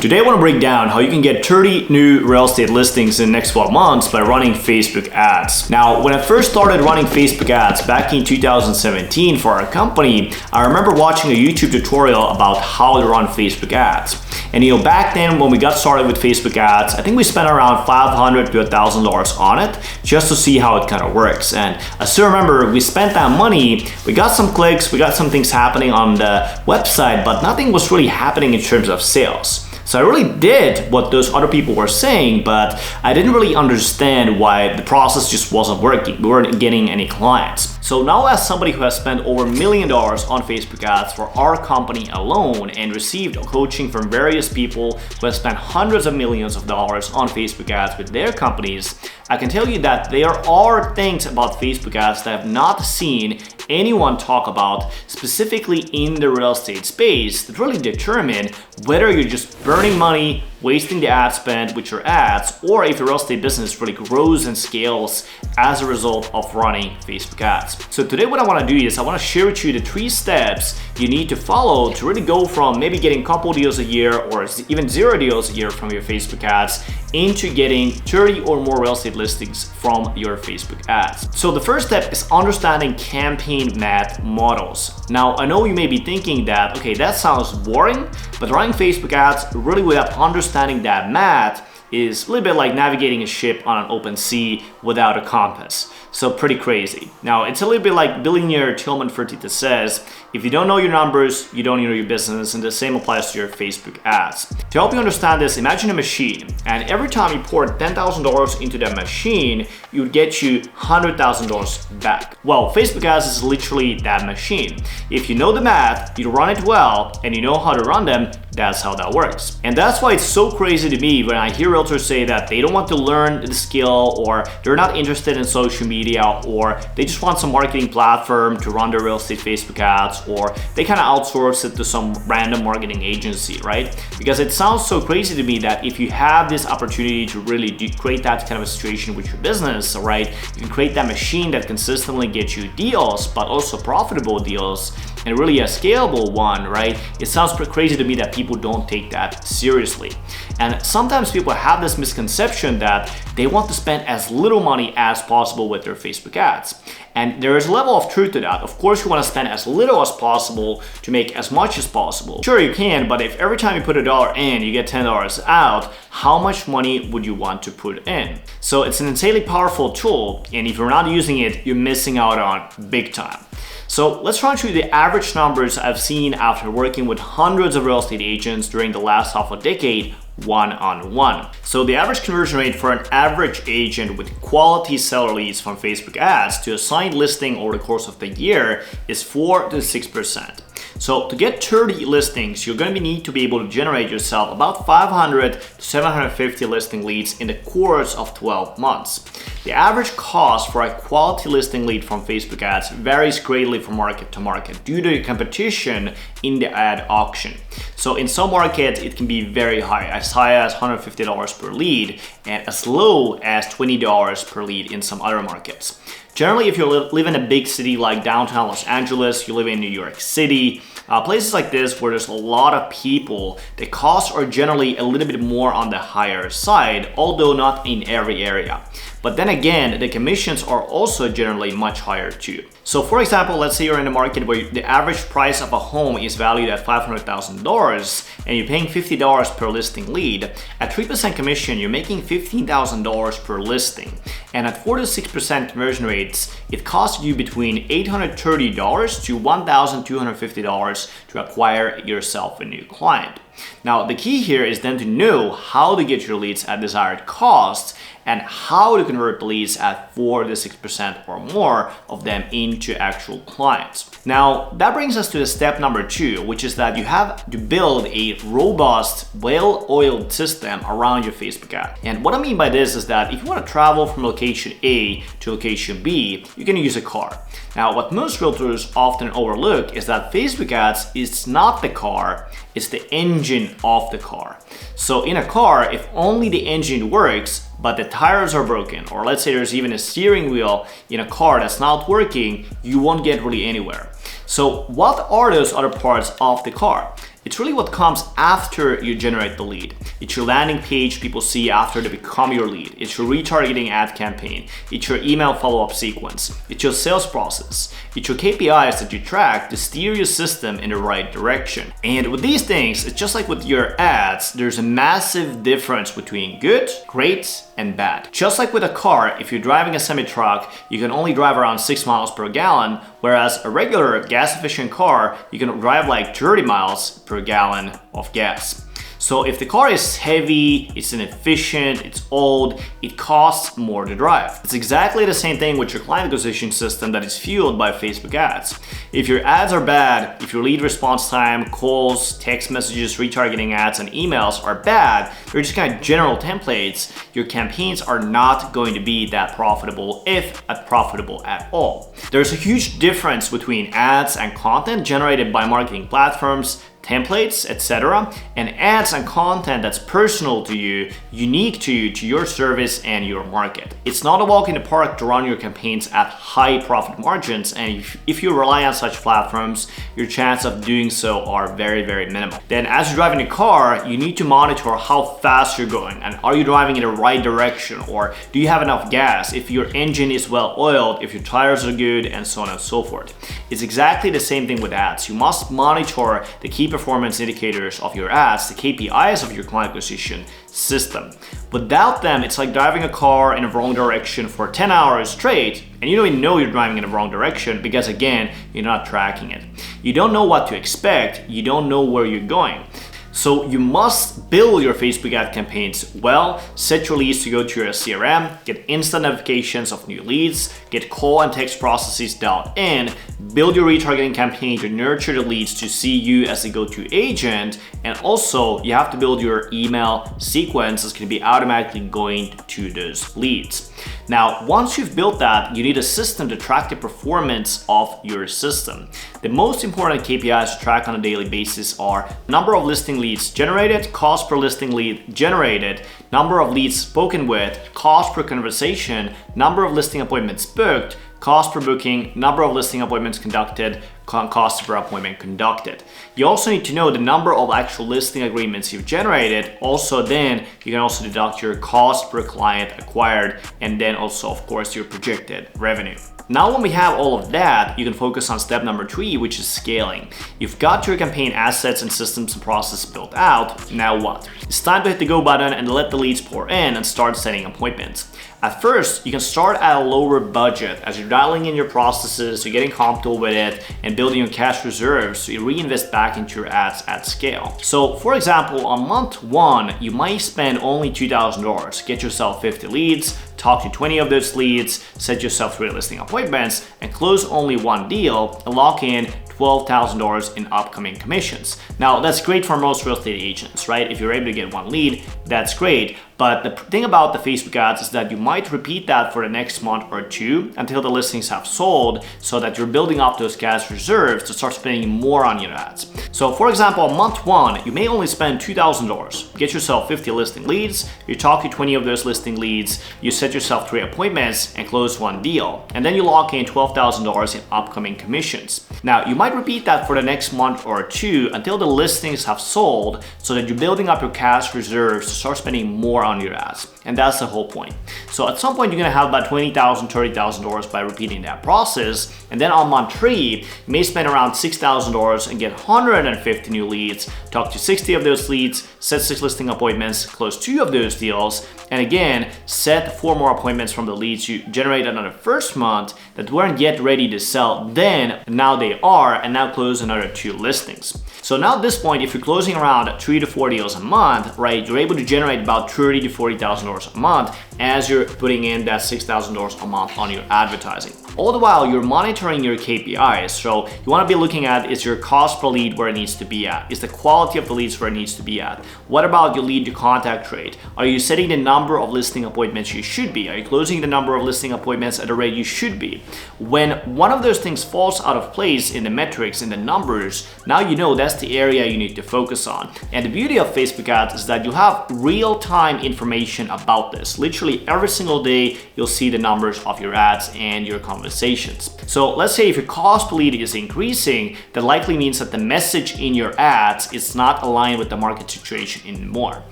Today I want to break down how you can get 30 new real estate listings in the next 12 months by running Facebook ads. Now, when I first started running Facebook ads back in 2017 for our company, I remember watching a YouTube tutorial about how to run Facebook ads. And back then when we got started with Facebook ads, I think we spent around $500 to $1,000 on it just to see how it kind of works. And I still remember we spent that money, we got some clicks, we got some things happening on the website, but nothing was really happening in terms of sales. So I really did what those other people were saying, but I didn't really understand why the process just wasn't working. We weren't getting any clients. So now, as somebody who has spent over $1 million on Facebook ads for our company alone and received coaching from various people who have spent hundreds of millions of dollars on Facebook ads with their companies, I can tell you that there are things about Facebook ads that I have not seen anyone talk about specifically in the real estate space that really determine whether you're just burning money, wasting the ad spend with your ads, or if your real estate business really grows and scales as a result of running Facebook ads. So today what I want to do is I want to share with you the 3 steps you need to follow to really go from maybe getting a couple deals a year or even 0 deals a year from your Facebook ads into getting 30 or more real estate listings from your Facebook ads. So the first step is understanding campaign math models. Now, I know you may be thinking that, okay, that sounds boring, but running Facebook ads really without understanding that math is a little bit like navigating a ship on an open sea without a compass. So pretty crazy. Now, it's a little bit like billionaire Tillman Fertitta says, if you don't know your numbers, you don't know your business, and the same applies to your Facebook ads. To help you understand this, imagine a machine, and every time you pour $10,000 into that machine, it would get you $100,000 back. Well, Facebook ads is literally that machine. If you know the math, you run it well, and you know how to run them, that's how that works. And that's why it's so crazy to me when I hear realtors say that they don't want to learn the skill, or they're not interested in social media, or they just want some marketing platform to run their real estate Facebook ads, or they kind of outsource it to some random marketing agency, right? Because it sounds so crazy to me that if you have this opportunity to really create that kind of a situation with your business, right? You can create that machine that consistently gets you deals, but also profitable deals, and really a scalable one, right? It sounds pretty crazy to me that people don't take that seriously. And sometimes people have this misconception that they want to spend as little money as possible with their Facebook ads. And there is a level of truth to that. Of course, you want to spend as little as possible to make as much as possible. Sure, you can, but if every time you put $1 in, you get $10 out, how much money would you want to put in? So it's an insanely powerful tool, and if you're not using it, you're missing out on big time. So let's run through the average numbers I've seen after working with hundreds of real estate agents during the last half a decade one-on-one. So the average conversion rate for an average agent with quality seller leads from Facebook ads to a signed listing over the course of the year is 4 to 6%. So to get 30 listings, you're going to need to be able to generate yourself about 500 to 750 listing leads in the course of 12 months. The average cost for a quality listing lead from Facebook ads varies greatly from market to market due to the competition in the ad auction. So in some markets, it can be very high as $150 per lead and as low as $20 per lead in some other markets. Generally, if you live in a big city like downtown Los Angeles, you live in New York City, places like this where there's a lot of people, the costs are generally a little bit more on the higher side, although not in every area. But then again, the commissions are also generally much higher too. So for example, let's say you're in a market where the average price of a home is valued at $500,000 and you're paying $50 per listing lead. At 3% commission, you're making $15,000 per listing. And at 4 to 6% conversion rates, it costs you between $830 to $1,250 to acquire yourself a new client. Now, the key here is then to know how to get your leads at desired cost and how to convert the leads at 4 to 6% or more of them into actual clients. Now, that brings us to the step number 2, which is that you have to build a robust, well-oiled system around your Facebook ad. And what I mean by this is that if you want to travel from location A to location B, you can use a car. Now, what most realtors often overlook is that Facebook ads is not the car, it's the engine of the car. So in a car, if only the engine works, but the tires are broken, or let's say there's even a steering wheel in a car that's not working, you won't get really anywhere. So what are those other parts of the car? It's really what comes after you generate the lead. It's your landing page people see after they become your lead. It's your retargeting ad campaign. It's your email follow-up sequence. It's your sales process. It's your KPIs that you track to steer your system in the right direction. And with these things, it's just like with your ads, there's a massive difference between good, great, and bad. Just like with a car, if you're driving a semi-truck, you can only drive around 6 miles per gallon, whereas a regular gas-efficient car, you can drive like 30 miles per gallon of gas. So if the car is heavy, it's inefficient, it's old, it costs more to drive. It's exactly the same thing with your client acquisition system that is fueled by Facebook ads. If your ads are bad, if your lead response time, calls, text messages, retargeting ads, and emails are bad, they're just kind of general templates, your campaigns are not going to be that profitable, if profitable at all. There's a huge difference between ads and content generated by marketing platforms, templates, etc., and ads and content that's personal to you, unique to you, to your service and your market. It's not a walk in the park to run your campaigns at high profit margins, and if you rely on such platforms, your chance of doing so are very, very minimal. Then as you're driving a car, you need to monitor how fast you're going, and are you driving in the right direction, or do you have enough gas, if your engine is well oiled, if your tires are good, and so on and so forth. It's exactly the same thing with ads. You must monitor the key performance indicators of your ads, the KPIs of your client acquisition system. Without them, it's like driving a car in the wrong direction for 10 hours straight, and you don't even know you're driving in the wrong direction because, again, you're not tracking it. You don't know what to expect, you don't know where you're going. So you must build your Facebook ad campaigns well, set your leads to go to your CRM, get instant notifications of new leads, get call and text processes dialed in, build your retargeting campaign to nurture the leads to see you as a go-to agent, and also you have to build your email sequence that's going to be automatically going to those leads. Now, once you've built that, you need a system to track the performance of your system. The most important KPIs to track on a daily basis are number of listing leads generated, cost per listing lead generated, number of leads spoken with, cost per conversation, number of listing appointments booked, cost per booking, number of listing appointments conducted, cost per appointment conducted. You also need to know the number of actual listing agreements you've generated. Also, then you can also deduct your cost per client acquired, and then also, of course, your projected revenue. Now, when we have all of that, you can focus on step number 3, which is scaling. You've got your campaign assets and systems and processes built out. Now what? It's time to hit the go button and let the leads pour in and start setting appointments. At first, you can start at a lower budget as you're dialing in your processes, you're getting comfortable with it, and building your cash reserves so you reinvest back into your ads at scale. So, for example, on month 1, you might spend only $2,000. Get yourself 50 leads, talk to 20 of those leads, set yourself 3 listing appointments, and close only 1 deal and lock in $12,000 in upcoming commissions. Now, that's great for most real estate agents, right? If you're able to get 1 lead, that's great. But the thing about the Facebook ads is that you might repeat that for the next month or 2 until the listings have sold, so that you're building up those cash reserves to start spending more on your ads. So for example, on month 1, you may only spend $2,000. Get yourself 50 listing leads, you talk to 20 of those listing leads, you set yourself 3 appointments and close 1 deal. And then you lock in $12,000 in upcoming commissions. Now, you might repeat that for the next month or 2 until the listings have sold, so that you're building up your cash reserves to start spending more on your ads. And that's the whole point. So at some point, you're gonna have about $20,000, $30,000 by repeating that process. And then on month 3, you may spend around $6,000 and get 150 new leads, talk to 60 of those leads, set 6 listing appointments, close 2 of those deals, and again, set 4 more appointments from the leads you generated on the first month that weren't yet ready to sell then, now they are, and now close another 2 listings. So now at this point, if you're closing around 3 to 4 deals a month, right, you're able to generate about $30,000 to $40,000 a month as you're putting in that $6,000 a month on your advertising. All the while, you're monitoring your KPIs. So you want to be looking at, is your cost per lead where it needs to be at? Is the quality of the leads where it needs to be at? What about your lead to contact rate? Are you setting the number of listing appointments you should be? Are you closing the number of listing appointments at the rate you should be? When one of those things falls out of place in the metrics, in the numbers, now you know that's the area you need to focus on. And the beauty of Facebook ads is that you have real-time information about this. Literally virtually every single day, you'll see the numbers of your ads and your conversations. So let's say if your cost per lead is increasing, that likely means that the message in your ads is not aligned with the market situation anymore.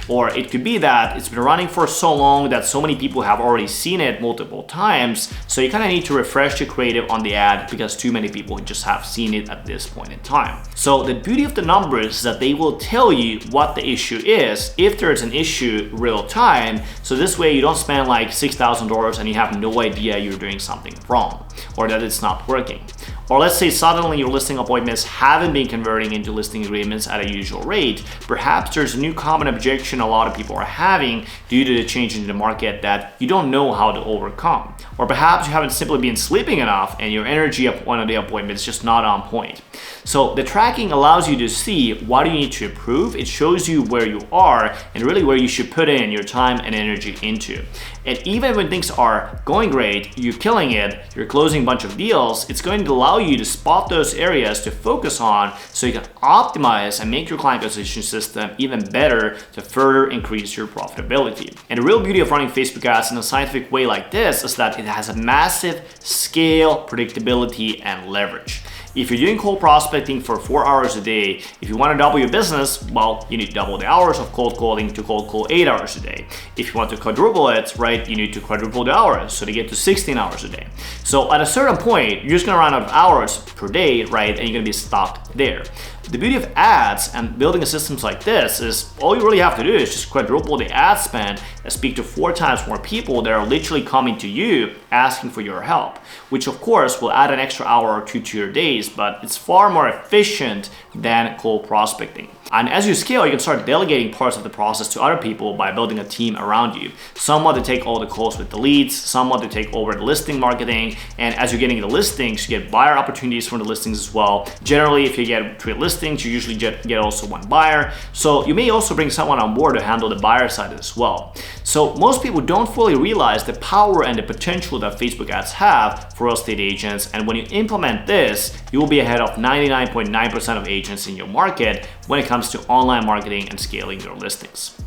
Or it could be that it's been running for so long that so many people have already seen it multiple times, so you kind of need to refresh the creative on the ad because too many people just have seen it at this point in time. So the beauty of the numbers is that they will tell you what the issue is, if there's an issue, real time. So this way you don't spend like $6,000 and you have no idea you're doing something wrong or that it's not working. Or let's say suddenly your listing appointments haven't been converting into listing agreements at a usual rate. Perhaps there's a new common objection a lot of people are having due to the change in the market that you don't know how to overcome. Or perhaps you haven't simply been sleeping enough and your energy at one of the appointments is just not on point. So the tracking allows you to see what you need to improve. It shows you where you are and really where you should put in your time and energy into. And even when things are going great, you're killing it, you're closing a bunch of deals, it's going to allow you to spot those areas to focus on so you can optimize and make your client acquisition system even better to further increase your profitability. And the real beauty of running Facebook ads in a scientific way like this is that it has a massive scale, predictability, and leverage. If you're doing cold prospecting for 4 hours a day, if you want to double your business, well, you need to double the hours of cold calling to cold call 8 hours a day. If you want to quadruple it, right, you need to quadruple the hours, so to get to 16 hours a day. So at a certain point, you're just going to run out of hours per day, right, and you're going to be stuck there. The beauty of ads and building a systems like this is all you really have to do is just quadruple the ad spend and speak to 4 times more people that are literally coming to you asking for your help, which of course will add an extra hour or 2 to your days, but it's far more efficient than cold prospecting. And as you scale, you can start delegating parts of the process to other people by building a team around you. Someone to take all the calls with the leads, someone to take over the listing marketing, and as you're getting the listings, you get buyer opportunities from the listings as well. Generally, if you get 3 listings, you usually get also 1 buyer. So you may also bring someone on board to handle the buyer side as well. So most people don't fully realize the power and the potential that Facebook ads have for real estate agents. And when you implement this, you will be ahead of 99.9% of agents in your market when it comes to online marketing and scaling your listings.